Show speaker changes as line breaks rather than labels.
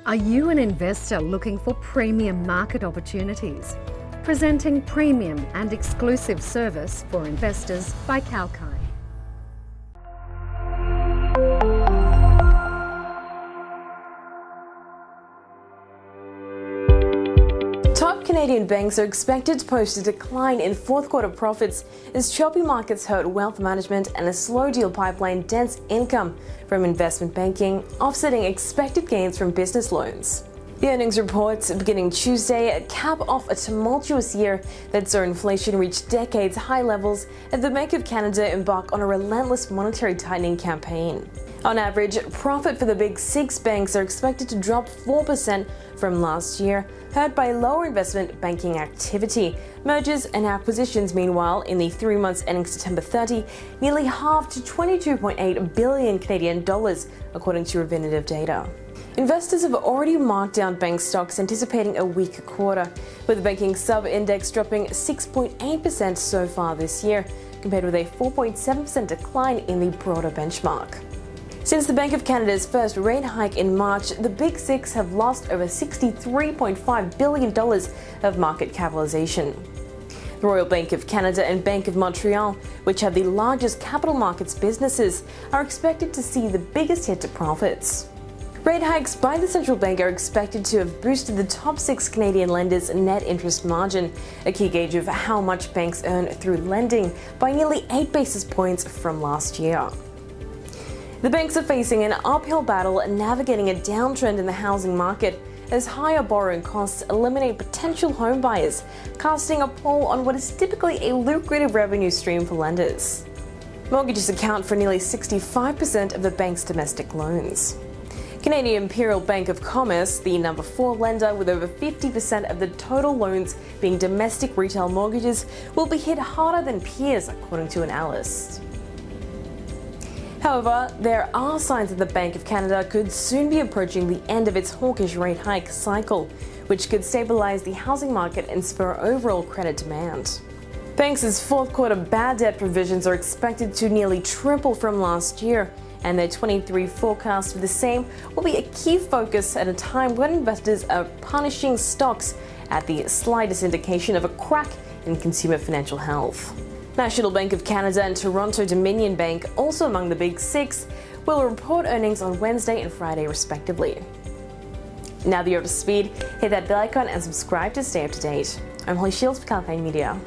Are you an investor looking for premium market opportunities? Presenting premium and exclusive service for investors by Kalkine.
Top Canadian banks are expected to post a decline in fourth quarter profits as choppy markets hurt wealth management and a slow deal pipeline dents income from investment banking, offsetting expected gains from business loans. The earnings reports beginning Tuesday cap off a tumultuous year that saw inflation reach decades high levels as the Bank of Canada embark on a relentless monetary tightening campaign. On average, profit for the big six banks are expected to drop 4% from last year, hurt by lower investment banking activity. Mergers and acquisitions, meanwhile, in the 3 months ending September 30, nearly halved to $22.8 billion Canadian dollars, according to Refinitiv data. Investors have already marked down bank stocks anticipating a weaker quarter, with the banking sub-index dropping 6.8% so far this year, compared with a 4.7% decline in the broader benchmark. Since the Bank of Canada's first rate hike in March, the Big Six have lost over $63.5 billion of market capitalization. The Royal Bank of Canada and Bank of Montreal, which have the largest capital markets businesses, are expected to see the biggest hit to profits. Rate hikes by the central bank are expected to have boosted the top six Canadian lenders' net interest margin, a key gauge of how much banks earn through lending, by nearly 8 basis points from last year. The banks are facing an uphill battle navigating a downtrend in the housing market as higher borrowing costs eliminate potential home buyers, casting a pall on what is typically a lucrative revenue stream for lenders. Mortgages account for nearly 65% of the bank's domestic loans. Canadian Imperial Bank of Commerce, the number 4 lender with over 50% of the total loans being domestic retail mortgages, will be hit harder than peers, according to analysts. However, there are signs that the Bank of Canada could soon be approaching the end of its hawkish rate hike cycle, which could stabilize the housing market and spur overall credit demand. Banks' fourth quarter bad debt provisions are expected to nearly triple from last year, and their 23 forecast for the same will be a key focus at a time when investors are punishing stocks at the slightest indication of a crack in consumer financial health. National Bank of Canada and Toronto Dominion Bank, also among the Big Six, will report earnings on Wednesday and Friday respectively. Now that you're up to speed, hit that bell icon and subscribe to stay up to date. I'm Holly Shields for Kalkine Media.